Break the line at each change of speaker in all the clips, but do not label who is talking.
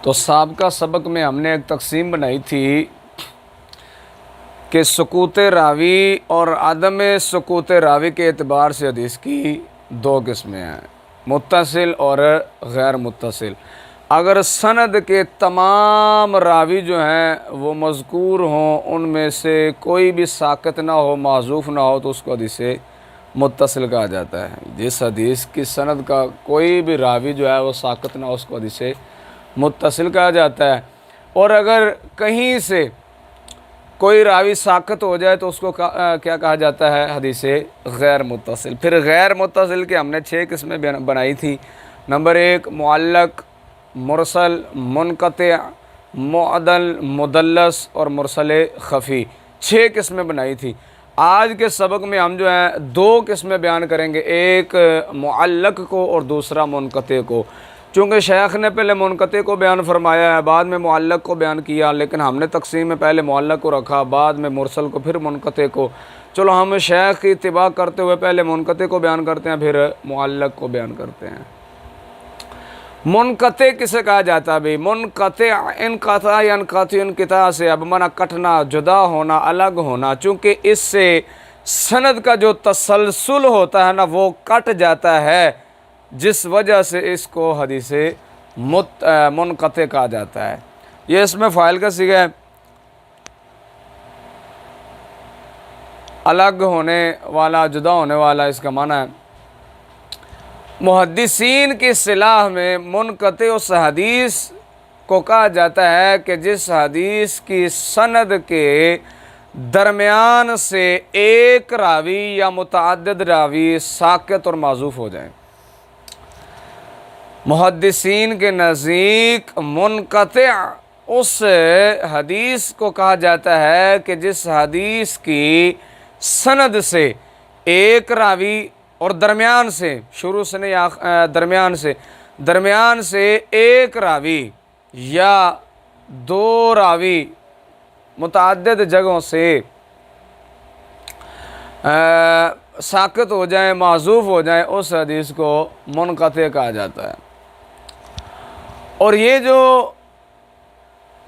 تو سابقہ سبق میں ہم نے ایک تقسیم بنائی تھی کہ سکوت راوی اور عدم سکوت راوی کے اعتبار سے حدیث کی دو قسمیں ہیں، متصل اور غیر متصل۔ اگر سند کے تمام راوی جو ہیں وہ مذکور ہوں، ان میں سے کوئی بھی ساقط نہ ہو، معذوف نہ ہو، تو اس کو حدیث متصل کہا جاتا ہے۔ جس حدیث کی سند کا کوئی بھی راوی جو ہے وہ ساقط نہ ہو، اس کو حدیث متصل کہا جاتا ہے۔ اور اگر کہیں سے کوئی راوی ساقط ہو جائے تو اس کو کیا کہا جاتا ہے؟ حدیث غیر متصل۔ پھر غیر متصل کے ہم نے 6 قسمیں بنائی تھی۔ نمبر 1 معلق، مرسل، منقطع، معدل، مدلس اور مرسل خفی، 6 قسمیں بنائی تھی۔ آج کے سبق میں ہم جو ہیں 2 قسمیں بیان کریں گے، ایک معلق کو اور دوسرا منقطع کو۔ چونکہ شیخ نے پہلے منقطع کو بیان فرمایا ہے، بعد میں معلق کو بیان کیا، لیکن ہم نے تقسیم میں پہلے معلق کو رکھا، بعد میں مرسل کو، پھر منقطع کو۔ چلو ہم شیخ کی اتباع کرتے ہوئے پہلے منقطع کو بیان کرتے ہیں، پھر معلق کو بیان کرتے ہیں۔ منقطع کسے کہا جاتا ہے بھائی؟ منقطع انقطاع ینقطع انقطاع سے، اب مانا کٹنا، جدا ہونا، الگ ہونا۔ چونکہ اس سے سند کا جو تسلسل ہوتا ہے نا وہ کٹ جاتا ہے، جس وجہ سے اس کو حدیث منقطع کہا جاتا ہے۔ یہ اس میں فاعل کا صیغہ ہے، الگ ہونے والا، جدا ہونے والا، اس کا معنی ہے۔ محدثین کی اصطلاح میں منقطع اس حدیث کو کہا جاتا ہے کہ جس حدیث کی سند کے درمیان سے ایک راوی یا متعدد راوی ساقط اور معذوف ہو جائیں۔ محدثین کے نزدیک منقطع اس حدیث کو کہا جاتا ہے کہ جس حدیث کی سند سے ایک راوی اور درمیان سے، شروع سے نہیں، درمیان سے ایک راوی یا 2 راوی متعدد جگہوں سے ساقط ہو جائیں، معذوف ہو جائیں، اس حدیث کو منقطع کہا جاتا ہے۔ اور یہ جو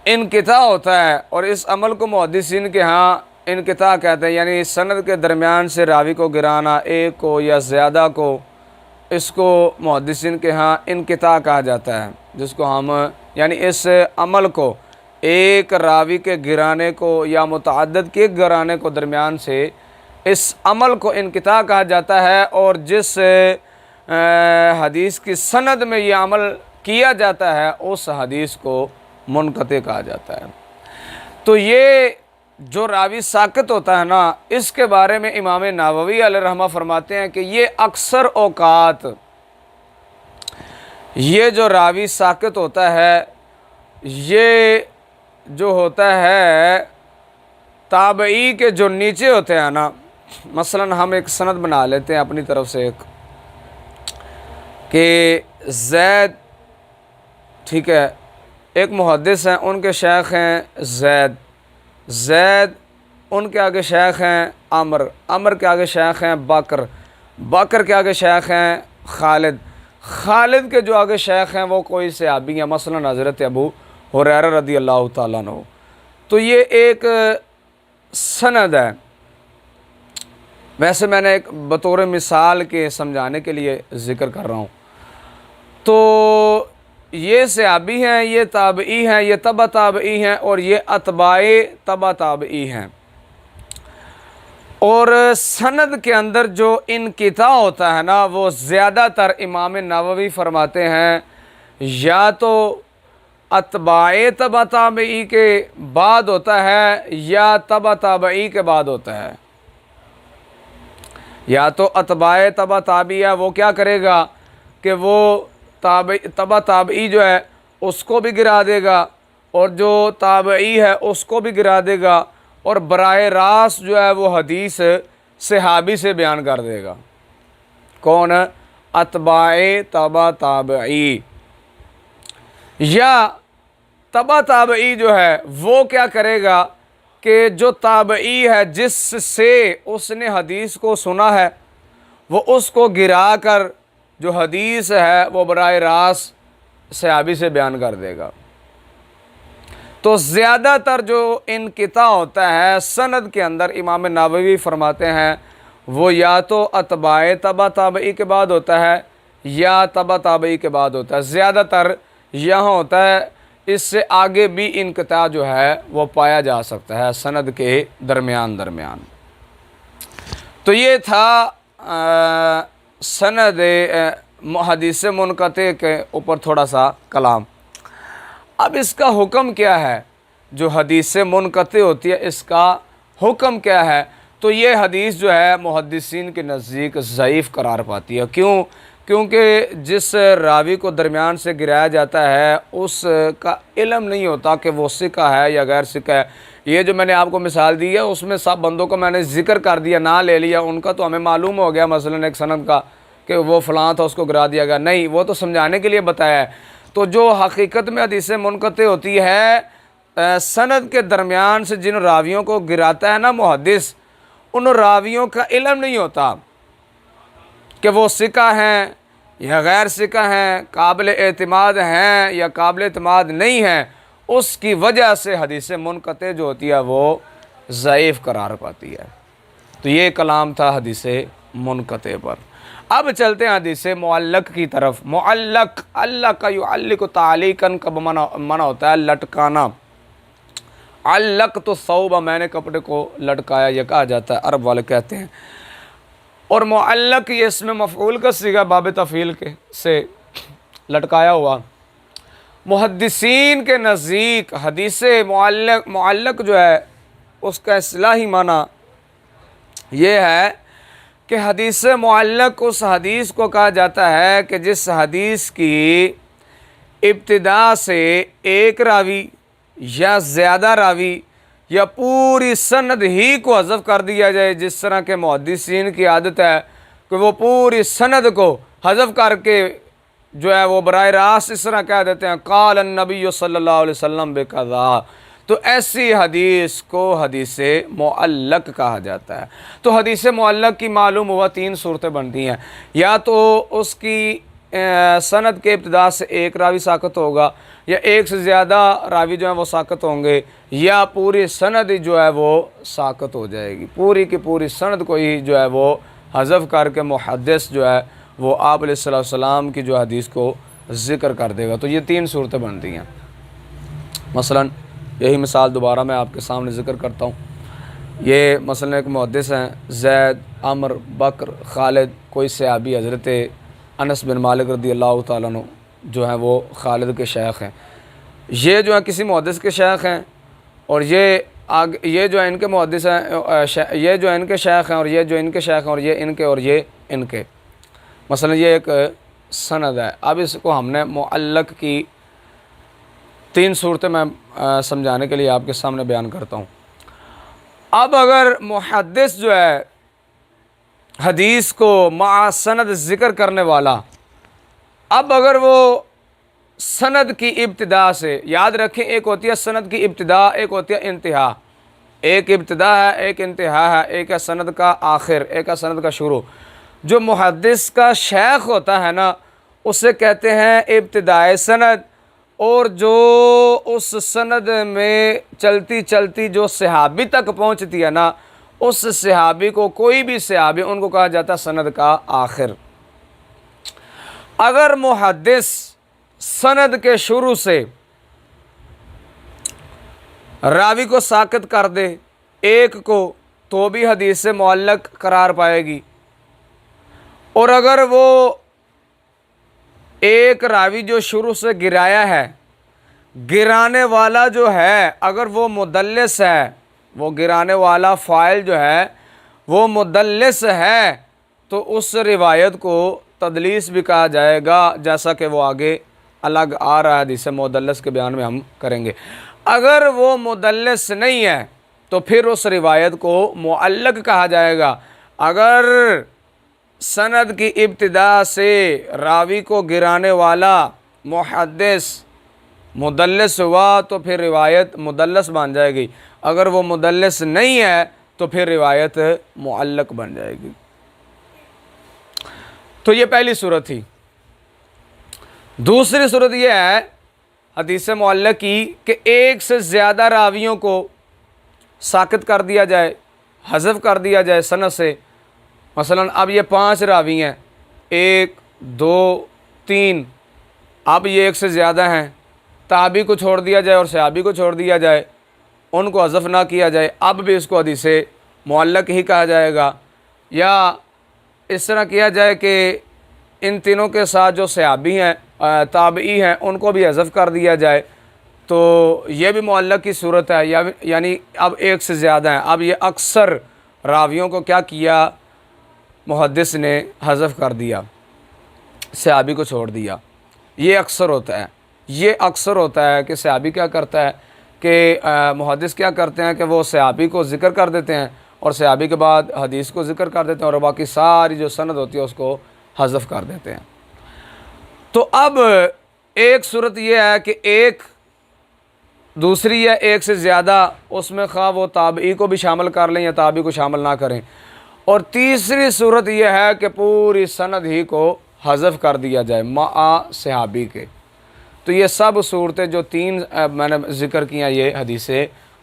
انقطاع ہوتا ہے، اور اس عمل کو محدثین کے ہاں انقطاع کہتے ہیں، یعنی سند کے درمیان سے راوی کو گرانا، ایک کو یا زیادہ کو، اس کو محدثین کے ہاں انقطاع کہا جاتا ہے، جس کو ہم یعنی اس عمل کو، ایک راوی کے گرانے کو یا متعدد کے گرانے کو درمیان سے، اس عمل کو انقطاع کہا جاتا ہے۔ اور جس حدیث کی سند میں یہ عمل کیا جاتا ہے اس حدیث کو منقطع کہا جاتا ہے۔ تو یہ جو راوی ساقط ہوتا ہے نا، اس کے بارے میں امام نووی علیہ رحمہ فرماتے ہیں کہ یہ اکثر اوقات یہ جو راوی ساقط ہوتا ہے، یہ جو ہوتا ہے تابعی کے جو نیچے ہوتے ہیں نا، مثلا ہم ایک سند بنا لیتے ہیں اپنی طرف سے ایک کہ زید، ٹھیک ہے، ایک محدث ہیں، ان کے شیخ ہیں زید، ان کے آگے شیخ ہیں عمر کے آگے شیخ ہیں بکر کے آگے شیخ ہیں خالد کے جو آگے شیخ ہیں وہ کوئی صحابی ہیں، مثلا حضرت ابو ہریرہ رضی اللہ تعالیٰ عنہ۔ تو یہ ایک سند ہے۔ ویسے میں نے ایک بطور مثال کے سمجھانے کے لیے ذکر کر رہا ہوں۔ تو یہ صحابی ہیں، یہ تابعی ہیں، یہ تبع تابعی ہیں، اور یہ اتباع تبع تابعی ہیں۔ اور سند کے اندر جو انقطاع ہوتا ہے نا، وہ زیادہ تر امام نووی فرماتے ہیں یا تو اتباع تبع تابعی کے بعد ہوتا ہے یا تبع تابعی کے بعد ہوتا ہے۔ یا تو اتباع تبع تابعی ہے، وہ کیا کرے گا کہ وہ تبع تابعی جو ہے اس کو بھی گرا دے گا، اور جو تابعی ہے اس کو بھی گرا دے گا، اور براہ راست جو ہے وہ حدیث صحابی سے بیان کر دے گا۔ کون؟ اتباع تبع تابعی۔ یا تبع تابعی جو ہے وہ کیا کرے گا کہ جو تابعی ہے جس سے اس نے حدیث کو سنا ہے، وہ اس کو گرا کر جو حدیث ہے وہ براہ راست صحابی سے بیان کر دے گا۔ تو زیادہ تر جو انقطاع ہوتا ہے سند کے اندر، امام نووی فرماتے ہیں وہ یا تو اتباع تبع تابعی کے بعد ہوتا ہے یا تبع تابعی کے بعد ہوتا ہے، زیادہ تر یہاں ہوتا ہے، اس سے آگے بھی انقطاع جو ہے وہ پایا جا سکتا ہے سند کے درمیان۔ تو یہ تھا سند حدیث منقطع کے اوپر تھوڑا سا کلام۔ اب اس کا حکم کیا ہے؟ جو حدیث منقطع ہوتی ہے اس کا حکم کیا ہے؟ تو یہ حدیث جو ہے محدثین کے نزدیک ضعیف قرار پاتی ہے۔ کیوں؟ کیونکہ جس راوی کو درمیان سے گرایا جاتا ہے اس کا علم نہیں ہوتا کہ وہ ثقہ ہے یا غیر ثقہ ہے۔ یہ جو میں نے آپ کو مثال دی ہے اس میں سب بندوں کو میں نے ذکر کر دیا، نہ لے لیا ان کا، تو ہمیں معلوم ہو گیا مثلا ایک سند کا کہ وہ فلاں تھا اس کو گرا دیا گیا، نہیں، وہ تو سمجھانے کے لیے بتایا ہے۔ تو جو حقیقت میں حدیث منقطع ہوتی ہے، سند کے درمیان سے جن راویوں کو گراتا ہے نا محدث، ان راویوں کا علم نہیں ہوتا کہ وہ ثقہ ہیں یا غیر ثقہ ہیں، قابل اعتماد ہیں یا قابل اعتماد نہیں ہیں، اس کی وجہ سے حدیث منقطع جو ہوتی ہے وہ ضعیف قرار پاتی ہے۔ تو یہ کلام تھا حدیث منقطع پر۔ اب چلتے ہیں حدیث معلق کی طرف۔ معلق، اللہ کا یعلق تعلیقاً کا منع ہوتا ہے لٹکانا۔ علق تو ثوب، میں نے کپڑے کو لٹکایا، یہ کہا جاتا ہے، عرب والے کہتے ہیں۔ اور معلق یہ اس میں مفعول کا صیغہ باب تفعیل کے سے لٹکایا ہوا۔ محدثین کے نزدیک حدیث معلق جو ہے اس کا اصطلاحی معنی یہ ہے کہ حدیث معلق اس حدیث کو کہا جاتا ہے کہ جس حدیث کی ابتدا سے ایک راوی یا زیادہ راوی یا پوری سند ہی کو حذف کر دیا جائے، جس طرح کے محدثین کی عادت ہے کہ وہ پوری سند کو حذف کر کے جو ہے وہ براہ راست اس طرح کہہ دیتے ہیں قال النبی صلی اللہ علیہ وسلم بکذا، تو ایسی حدیث کو حدیث معلق کہا جاتا ہے۔ تو حدیث معلق کی معلوم ہوا تین صورتیں بنتی ہیں، یا تو اس کی سند کے ابتدا سے ایک راوی ساقط ہوگا، یا ایک سے زیادہ راوی جو ہیں وہ ساقط ہوں گے، یا پوری سند جو ہے وہ ساقط ہو جائے گی، پوری کی پوری سند کو ہی جو ہے وہ حذف کر کے محدث جو ہے وہ آپ علیہ السلام کی جو حدیث کو ذکر کر دے گا۔ تو یہ تین صورتیں بنتی ہیں۔ مثلا یہی مثال دوبارہ میں آپ کے سامنے ذکر کرتا ہوں۔ یہ مثلا ایک محدث ہیں، زید، عمر، بکر، خالد، کوئی صحابی حضرت انس بن مالک رضی اللہ تعالیٰ عنہ جو ہیں وہ خالد کے شیخ ہیں۔ یہ جو ہیں کسی محدث کے شیخ ہیں، اور یہ جو ہیں ان کے محدث ہیں، یہ جو ان کے شیخ ہیں، اور یہ جو ان کے شیخ ہیں، اور یہ ان کے، اور یہ ان کے۔ مثلا یہ ایک سند ہے۔ اب اس کو ہم نے معلق کی تین صورتیں میں سمجھانے کے لیے آپ کے سامنے بیان کرتا ہوں۔ اب اگر محدث جو ہے حدیث کو مع سند ذکر کرنے والا، اب اگر وہ سند کی ابتدا سے، یاد رکھیں ایک ہوتی ہے سند کی ابتدا، ایک ہوتی ہے انتہا، ایک ابتدا ہے ایک انتہا ہے، ایک ہے سند کا آخر، ایک ہے سند کا شروع۔ جو محدث کا شیخ ہوتا ہے نا اسے کہتے ہیں ابتدائے سند، اور جو اس سند میں چلتی چلتی جو صحابی تک پہنچتی ہے نا اس صحابی کو، کوئی بھی صحابی، ان کو کہا جاتا ہے سند کا آخر۔ اگر محدث سند کے شروع سے راوی کو ساقط کر دے ایک کو، تو بھی حدیث معلق قرار پائے گی، اور اگر وہ ایک راوی جو شروع سے گرایا ہے، گرانے والا جو ہے اگر وہ مدلس ہے، وہ گرانے والا فاعل جو ہے وہ مدلس ہے، تو اس روایت کو تدلیس بھی کہا جائے گا، جیسا کہ وہ آگے الگ آ رہا ہے حدیث مدلس کے بیان میں ہم کریں گے۔ اگر وہ مدلس نہیں ہے تو پھر اس روایت کو معلق کہا جائے گا۔ اگر سند کی ابتدا سے راوی کو گرانے والا محدث مدلس ہوا تو پھر روایت مدلس بن جائے گی، اگر وہ مدلس نہیں ہے تو پھر روایت معلق بن جائے گی۔ تو یہ پہلی صورت تھی۔ دوسری صورت یہ ہے حدیث معلق کی کہ ایک سے زیادہ راویوں کو ساقط کر دیا جائے، حذف کر دیا جائے سند سے. مثلا اب یہ 5 راوی ہیں، 1 2 3، اب یہ ایک سے زیادہ ہیں، تابعی کو چھوڑ دیا جائے اور صحابی کو چھوڑ دیا جائے، ان کو حذف نہ کیا جائے، اب بھی اس کو حدیث معلق ہی کہا جائے گا. یا اس طرح کیا جائے کہ ان تینوں کے ساتھ جو صحابی ہیں، تابعی ہیں، ان کو بھی حذف کر دیا جائے، تو یہ بھی معلق کی صورت ہے. یعنی اب ایک سے زیادہ ہیں، اب یہ اکثر راویوں کو کیا کیا، محدث نے حذف کر دیا، صحابی کو چھوڑ دیا. یہ اکثر ہوتا ہے، یہ اکثر ہوتا ہے کہ صحابی کیا کرتا ہے کہ محدث کیا کرتے ہیں کہ وہ صحابی کو ذکر کر دیتے ہیں اور صحابی کے بعد حدیث کو ذکر کر دیتے ہیں اور باقی ساری جو سند ہوتی ہے اس کو حذف کر دیتے ہیں. تو اب ایک صورت یہ ہے کہ ایک، دوسری ہے ایک سے زیادہ، اس میں خواہ وہ تابعی کو بھی شامل کر لیں یا تابعی کو شامل نہ کریں. اور تیسری صورت یہ ہے کہ پوری سند ہی کو حذف کر دیا جائے مع صحابی کے. تو یہ سب صورتیں جو 3 میں نے ذکر کیا یہ حدیث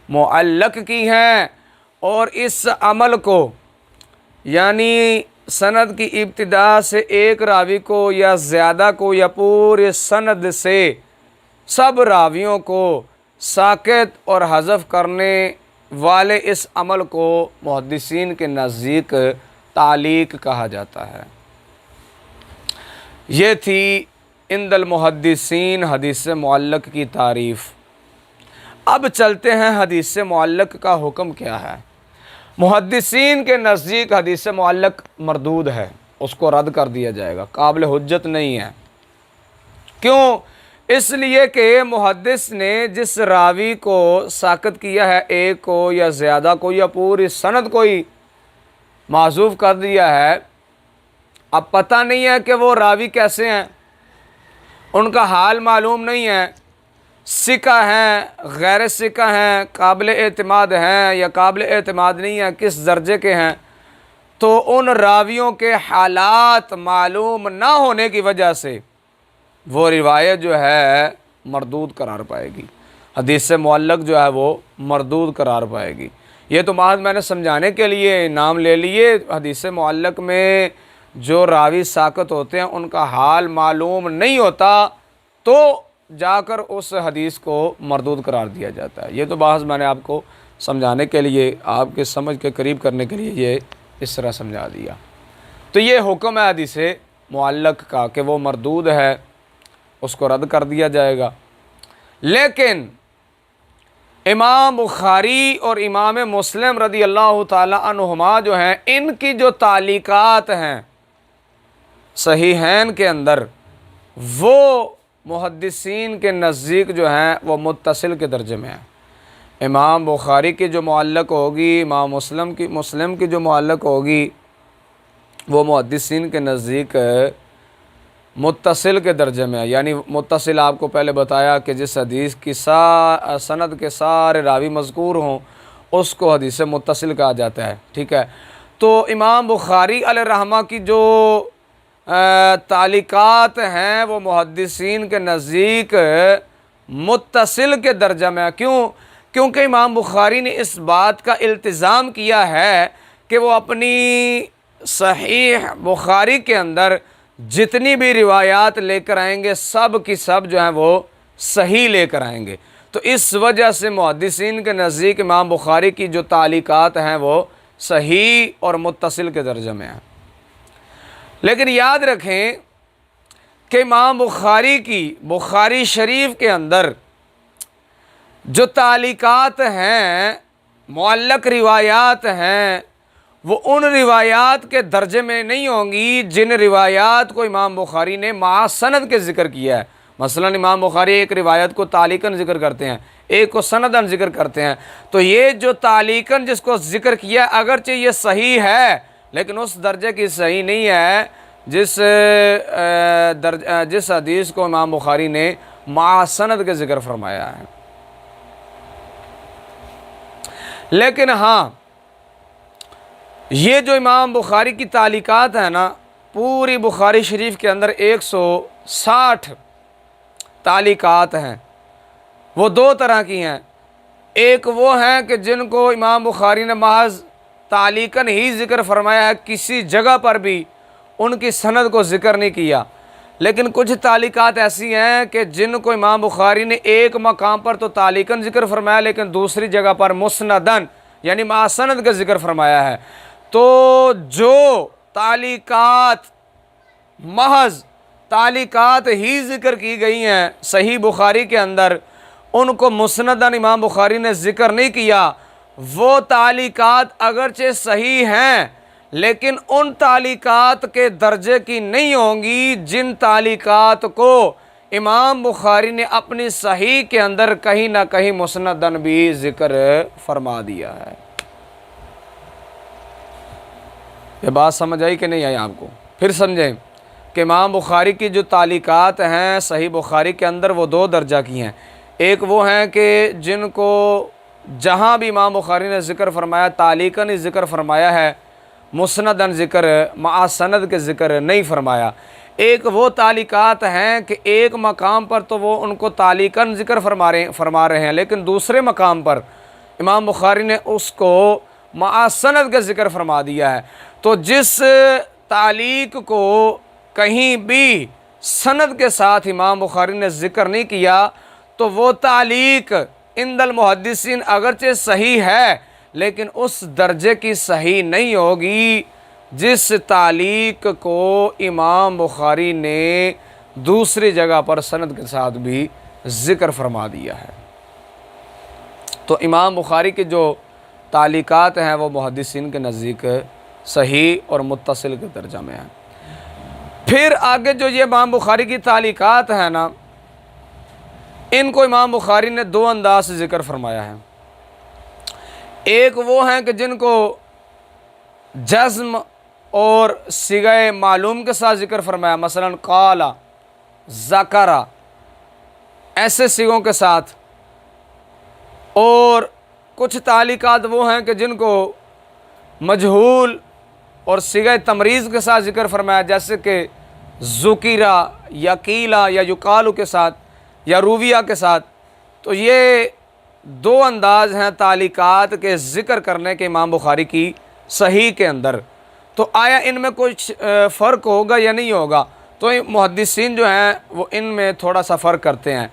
معلق کی ہیں. اور اس عمل کو یعنی سند کی ابتدا سے ایک راوی کو یا زیادہ کو یا پورے سند سے سب راویوں کو ساقط اور حذف کرنے والے اس عمل کو محدثین کے نزدیک تعلیق کہا جاتا ہے. یہ تھی عند المحدثین حدیث معلق کی تعریف. اب چلتے ہیں حدیث معلق کا حکم کیا ہے. محدثین کے نزدیک حدیث معلق مردود ہے، اس کو رد کر دیا جائے گا، قابل حجت نہیں ہے. کیوں؟ اس لیے کہ محدث نے جس راوی کو ساقط کیا ہے، ایک کو یا زیادہ کو یا پوری سند کو ہی معذوف کر دیا ہے. اب پتہ نہیں ہے کہ وہ راوی کیسے ہیں، ان کا حال معلوم نہیں ہے، ثقہ ہیں، غیر ثقہ ہیں، قابل اعتماد ہیں یا قابل اعتماد نہیں ہیں، کس درجے کے ہیں. تو ان راویوں کے حالات معلوم نہ ہونے کی وجہ سے وہ روایت جو ہے مردود قرار پائے گی، حدیث معلق جو ہے وہ مردود قرار پائے گی. یہ تو محض میں نے سمجھانے کے لیے نام لے لیے. حدیث معلق میں جو راوی ساقط ہوتے ہیں ان کا حال معلوم نہیں ہوتا تو جا کر اس حدیث کو مردود قرار دیا جاتا ہے. یہ تو بحث میں نے آپ کو سمجھانے کے لیے، آپ کے سمجھ کے قریب کرنے کے لیے یہ اس طرح سمجھا دیا. تو یہ حکم ہے حدیث معلق کا کہ وہ مردود ہے، اس کو رد کر دیا جائے گا. لیکن امام بخاری اور امام مسلم رضی اللہ تعالی عنہما جو ہیں، ان کی جو تعلیقات ہیں صحیحین کے اندر، وہ محدثین کے نزدیک جو ہیں وہ متصل کے درجے میں ہیں. امام بخاری کی جو معلق ہوگی، امام مسلم کی جو معلق ہوگی، وہ محدثین کے نزدیک متصل کے درجے میں ہے. یعنی متصل آپ کو پہلے بتایا کہ جس حدیث کی سند کے سارے راوی مذکور ہوں اس کو حدیث متصل کہا جاتا ہے. ٹھیک ہے. تو امام بخاری علیہ الرحمہ کی جو تعلیقات ہیں وہ محدثین کے نزدیک متصل کے درجہ میں ہے. کیونکہ امام بخاری نے اس بات کا التزام کیا ہے کہ وہ اپنی صحیح بخاری کے اندر جتنی بھی روایات لے کر آئیں گے سب کی سب جو ہیں وہ صحیح لے کر آئیں گے. تو اس وجہ سے محدثین کے نزدیک امام بخاری کی جو تعلیقات ہیں وہ صحیح اور متصل کے درجے میں ہیں. لیکن یاد رکھیں کہ امام بخاری کی بخاری شریف کے اندر جو تعلیقات ہیں، معلق روایات ہیں، وہ ان روایات کے درجے میں نہیں ہوں گی جن روایات کو امام بخاری نے مع سند کے ذکر کیا ہے. مثلا امام بخاری ایک روایت کو تعلیقاً ذکر کرتے ہیں، ایک کو سنداً ذکر کرتے ہیں. تو یہ جو تعلیقاً جس کو ذکر کیا اگرچہ یہ صحیح ہے لیکن اس درجے کی صحیح نہیں ہے جس حدیث کو امام بخاری نے مع سند کے ذکر فرمایا ہے. لیکن ہاں، یہ جو امام بخاری کی تعلیقات ہیں نا، پوری بخاری شریف کے اندر 160 تعلیقات ہیں. وہ دو طرح کی ہیں۔ ایک وہ ہیں کہ جن کو امام بخاری نے محض تعلیقاً ہی ذکر فرمایا ہے، کسی جگہ پر بھی ان کی سند کو ذکر نہیں کیا، لیکن کچھ تعلیقات ایسی ہیں کہ جن کو امام بخاری نے ایک مقام پر تو تعلیقاً ذکر فرمایا، لیکن دوسری جگہ پر مسندن یعنی مع سند کا ذکر فرمایا ہے۔ تو جو تعلیقات محض تعلیقات ہی ذکر کی گئی ہیں صحیح بخاری کے اندر، ان کو مسندن امام بخاری نے ذکر نہیں کیا۔ وہ تعلیقات اگرچہ صحیح ہیں لیکن ان تعلیقات کے درجے کی نہیں ہوں گی جن تعلیقات کو امام بخاری نے اپنی صحیح کے اندر کہیں نہ کہیں مسندن بھی ذکر فرما دیا ہے۔ یہ بات سمجھ آئی کہ نہیں آئی آپ کو؟ پھر سمجھیں کہ امام بخاری کی جو تعلیقات ہیں صحیح بخاری کے اندر وہ دو درجہ کی ہیں۔ ایک وہ ہیں کہ جن کو جہاں بھی امام بخاری نے ذکر فرمایا تعلیقاً ہی ذکر فرمایا ہے، مسندن ذکر مع سند کے ذکر نہیں فرمایا۔ ایک وہ تعلیقات ہیں کہ ایک مقام پر تو وہ ان کو تعلیقاً ذکر فرما رہے ہیں، لیکن دوسرے مقام پر امام بخاری نے اس کو مع سند کا ذکر فرما دیا ہے۔ تو جس تعلیق کو کہیں بھی سند کے ساتھ امام بخاری نے ذکر نہیں کیا تو وہ تعلیق عند المحدثین اگرچہ صحیح ہے لیکن اس درجے کی صحیح نہیں ہوگی جس تعلیق کو امام بخاری نے دوسری جگہ پر سند کے ساتھ بھی ذکر فرما دیا ہے۔ تو امام بخاری کے جو تعلیقات ہیں وہ محدثین کے نزدیک صحیح اور متصل کے درجہ میں ہیں۔ پھر آگے جو یہ امام بخاری کی تعلیقات ہیں نا، ان کو امام بخاری نے دو انداز سے ذکر فرمایا ہے۔ ایک وہ ہیں کہ جن کو جزم اور صیغہ معلوم کے ساتھ ذکر فرمایا، مثلا قال، ذکر، ایسے صیغوں کے ساتھ، اور کچھ تعلیقات وہ ہیں کہ جن کو مجہول اور صیغہ تمریز کے ساتھ ذکر فرمایا، جیسے کہ ذکیرہ یا قیلہ یا یقال کے ساتھ یا رویہ کے ساتھ۔ تو یہ دو انداز ہیں تعلیقات کے ذکر کرنے کے امام بخاری کی صحیح کے اندر۔ تو آیا ان میں کچھ فرق ہوگا یا نہیں ہوگا؟ تو محدثین جو ہیں وہ ان میں تھوڑا سا فرق کرتے ہیں۔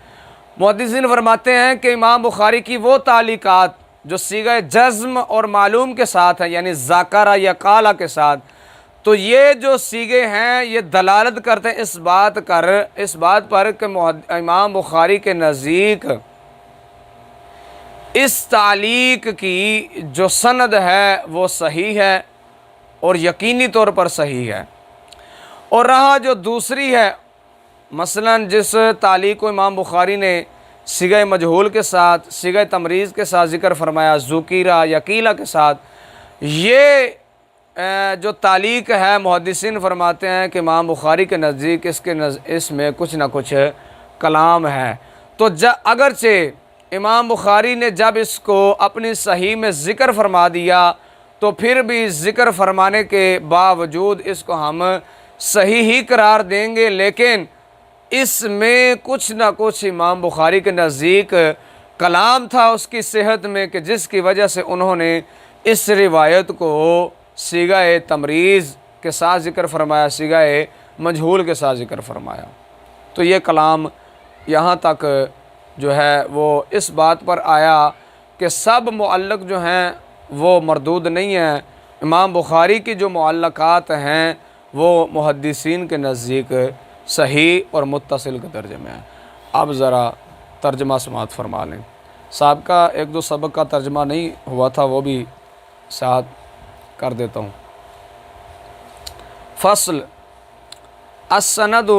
محدثین فرماتے ہیں کہ امام بخاری کی وہ تعلیقات جو صیغہ جزم اور معلوم کے ساتھ ہیں، یعنی ذکر یا قال کے ساتھ، تو یہ جو صیغے ہیں یہ دلالت کرتے ہیں اس بات پر کہ امام بخاری کے نزدیک اس تعلیق کی جو سند ہے وہ صحیح ہے اور یقینی طور پر صحیح ہے۔ اور رہا جو دوسری ہے، مثلا جس تعلیق کو امام بخاری نے صیغہ مجہول کے ساتھ، صیغہ تمریز کے ساتھ ذکر فرمایا، ذکیرہ یا قیلہ کے ساتھ، یہ جو تعلیق ہے محدثین فرماتے ہیں کہ امام بخاری کے نزدیک اس میں کچھ نہ کچھ کلام ہے۔ تو اگرچہ امام بخاری نے جب اس کو اپنی صحیح میں ذکر فرما دیا تو پھر بھی ذکر فرمانے کے باوجود اس کو ہم صحیح ہی قرار دیں گے، لیکن اس میں کچھ نہ کچھ امام بخاری کے نزدیک کلام تھا اس کی صحت میں، کہ جس کی وجہ سے انہوں نے اس روایت کو صیغہ تمریز کے ساتھ ذکر فرمایا، صیغہ مجہول کے ساتھ ذکر فرمایا۔ تو یہ کلام یہاں تک جو ہے وہ اس بات پر آیا کہ سب معلق جو ہیں وہ مردود نہیں ہیں۔ امام بخاری کی جو معلقات ہیں وہ محدثین کے نزدیک صحیح اور متصل کے درجے میں ہیں۔ اب ذرا ترجمہ سماعت فرما لیں۔ سابقہ ایک دو سبق کا ترجمہ نہیں ہوا تھا، وہ بھی ساتھ کر دیتا ہوں۔ فصل السند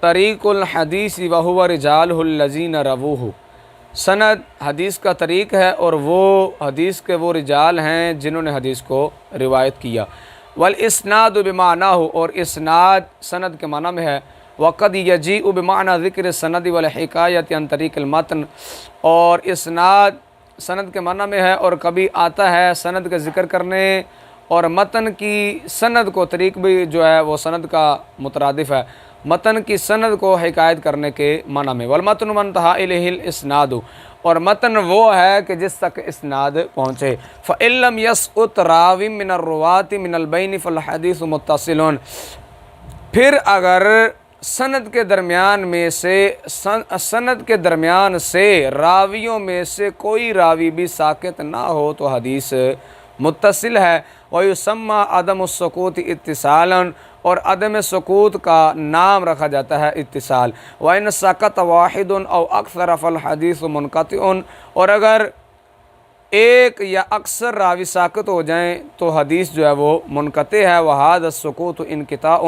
طریق الحدیث وهو رجالہ الذین رووہ۔ سند حدیث کا طریق ہے اور وہ حدیث کے وہ رجال ہیں جنہوں نے حدیث کو روایت کیا۔ والاسناد بمعنہ، اور اسناد سند کے معنی میں ہے۔ وقد یجیء بمعنی ذکر السند والحکایۃ عن طریق المتن، اور اسناد سند کے معنی میں ہے اور کبھی آتا ہے سند کا ذکر کرنے اور متن کی سند کو، طریق بھی جو ہے وہ سند کا مترادف ہے۔ متن کی سند کو حکایت کرنے کے معنی میں۔ والمتن من انتہا الیہ الاسناد، اور متن وہ ہے کہ جس تک اسناد پہنچے۔ فإن لم يسقط راو من الرواة من البین فالحدیث متصل، پھر اگر سند کے درمیان سے راویوں میں سے کوئی راوی بھی ساکت نہ ہو تو حدیث متصل ہے۔ وَيُسَمَّى عدم السقوط اتصالا، اور عدم سقوط کا نام رکھا جاتا ہے اتصال۔ وَإِنْ سَقَطَ وَاحِدٌ أَوْ أَكْثَرَ فَالْحَدِيثُ مُنْقَطِعٌ، اور اگر ایک یا اکثر راوی ساکت ہو جائیں تو حدیث جو ہے وہ منقطع ہے۔ وَهَذَا السُّقُوطُ انقطاع،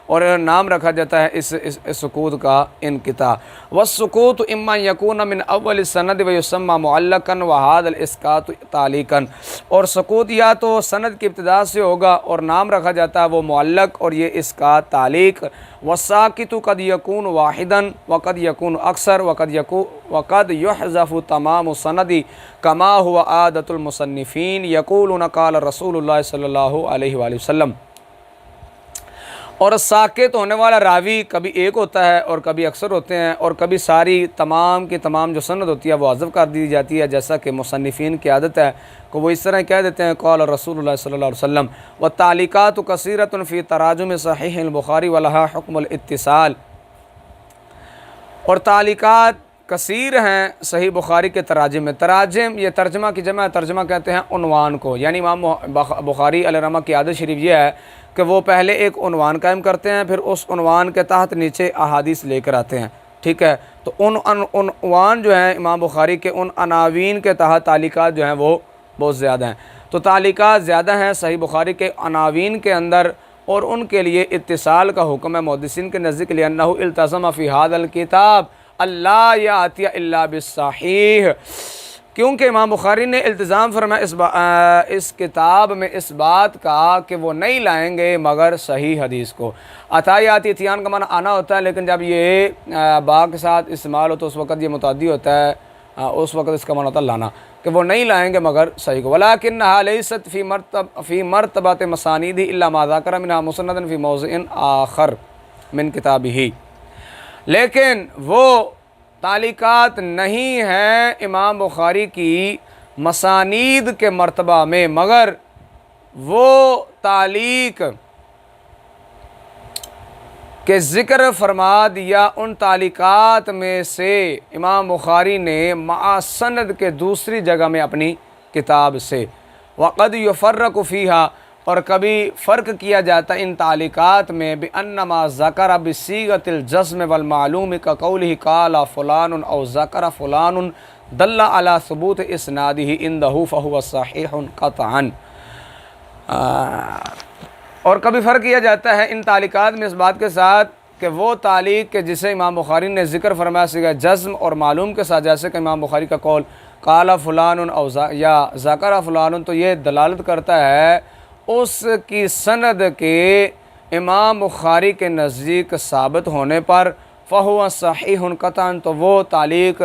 اور نام رکھا جاتا ہے اس سقوط کا انقطاع۔ والسقوط اما یکون من اول السند ویسمى معلقا وهذا الاسقاط تعلیقا، اور سقوط یا تو سند کی ابتدا سے ہوگا اور نام رکھا جاتا ہے وہ معلق، اور یہ اسقاط تعلیق۔ والساقط قد یکون واحدا وقد یکون اکثر وقد یحذف تمام السند کما هو عادۃ المصنفین یقولون قال رسول اللہ صلی اللہ علیہ وآلہ وسلم۔ اور ساکت ہونے والا راوی کبھی ایک ہوتا ہے اور کبھی اکثر ہوتے ہیں، اور کبھی ساری تمام کی تمام جو سند ہوتی ہے وہ حذف کر دی جاتی ہے، جیسا کہ مصنفین کی عادت ہے کہ وہ اس طرح کہہ دیتے ہیں قال رسول اللہ صلی اللہ علیہ وسلم۔ والتعلیقات کثیرۃ فی تراجم صحیح البخاری ولها حکم الاتصال، اور تعلیقات کثیر ہیں صحیح بخاری کے تراجم میں۔ تراجم یہ ترجمہ کی جمع ہے، ترجمہ کہتے ہیں عنوان کو، یعنی امام بخاری علیہ رحمہ کی عادت شریف یہ ہے کہ وہ پہلے ایک عنوان قائم کرتے ہیں، پھر اس عنوان کے تحت نیچے احادیث لے کر آتے ہیں، ٹھیک ہے۔ تو ان عنوان جو ہیں امام بخاری کے، ان عناوین کے تحت تعلیقات جو ہیں وہ بہت زیادہ ہیں۔ تو تعلیقات زیادہ ہیں صحیح بخاری کے عناوین کے اندر، اور ان کے لیے اتصال کا حکم ہے محدثین کے نزدیک، لأنہ التزم فی ھذا الکتاب اللہ یاتی الا بالصحیح، کیونکہ امام بخاری نے التزام فرمایا اس کتاب میں اس بات کا کہ وہ نہیں لائیں گے مگر صحیح حدیث کو۔ عطایاتی اتیان کا معنی آنا ہوتا ہے، لیکن جب یہ با کے ساتھ استعمال ہو تو اس وقت یہ متعدی ہوتا ہے، اس وقت اس کا معنی ہوتا ہے لانا، کہ وہ نہیں لائیں گے مگر صحیح کو۔ وَلَكِنَّهَا لَيْسَتْ فِي مَرْتَبَةِ مَسَانِيدِ إِلَّا مَا ذَكَرَ مِنْهَا مُسْنَدًا فِي مَوْضِعٍ آخر من کتابہ، لیکن وہ تعلیقات نہیں ہیں امام بخاری کی مسانید کے مرتبہ میں، مگر وہ تعلیق کہ ذکر فرما دیا ان تعلیقات میں سے امام بخاری نے مع سند کے دوسری جگہ میں اپنی کتاب سے۔ وقد یفرق فیہا، اور کبھی فرق کیا جاتا ان تعلیقات میں بأنما ذکر بصیغۃ الجزم والمعلوم کقولہ قال فلان او ذکر فلان دل علی ثبوت اسنادہ عندہ فہو صحیح قطعا، اور کبھی فرق کیا جاتا ہے ان تعلیقات میں اس بات کے ساتھ کہ وہ تعلیق کہ جسے امام بخاری نے ذکر فرمایا سیغہ جزم اور معلوم کے ساتھ، جیسے کہ امام بخاری کا قول قال فلان او یا ذکر فلان، تو یہ دلالت کرتا ہے اس کی سند کے امام بخاری کے نزدیک ثابت ہونے پر، فہو صحیح قطعا، تو وہ تعلیق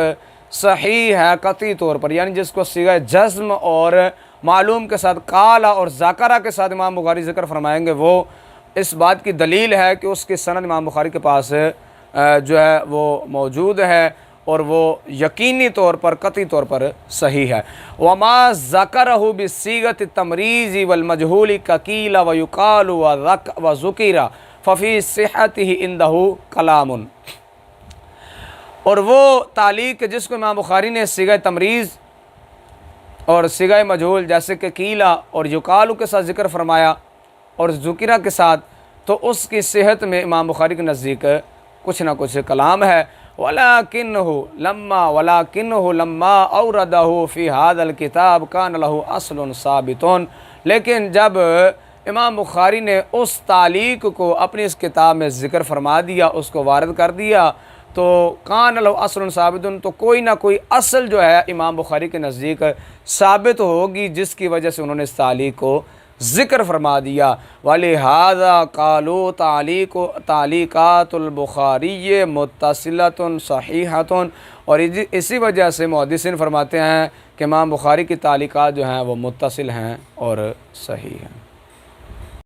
صحیح ہے قطعی طور پر، یعنی جس کو صیغہ جزم اور معلوم کے ساتھ قال اور ذکر کے ساتھ امام بخاری ذکر فرمائیں گے، وہ اس بات کی دلیل ہے کہ اس کی سند امام بخاری کے پاس جو ہے وہ موجود ہے، اور وہ یقینی طور پر قطعی طور پر صحیح ہے۔ وما ذکرہ بصیغۃ التمریز والمجہول کقیل ویقال وذکر ففی صحتہ عندہ کلام، اور وہ تعلیق جس کو امام بخاری نے صیغہ تمریز اور صیغہ مجہول جیسے کہ قیلا اور یقال کے ساتھ ذکر فرمایا اور ذکرہ کے ساتھ، تو اس کی صحت میں امام بخاری کے نزدیک کچھ نہ کچھ کلام ہے۔ وَلَكِنَّهُ لَمَّا أَوْرَدَهُ فِي هَذَا الْكِتَابِ كَانَ لَهُ أَصْلٌ ثَابِتٌ، لیکن جب امام بخاری نے اس تعلیق کو اپنی اس کتاب میں ذکر فرما دیا، اس کو وارد کر دیا، تو کان لہ اصل ثابت، تو کوئی نہ کوئی اصل جو ہے امام بخاری کے نزدیک ثابت ہوگی جس کی وجہ سے انہوں نے اس تعلیق کو ذکر فرما دیا۔ وَلِهَذَا قَالُوا تعلیقات البخاری متصلۃ صحیحۃ، اور اسی وجہ سے محدثین فرماتے ہیں کہ امام بخاری کی تعلیقات جو ہیں وہ متصل ہیں اور صحیح ہیں۔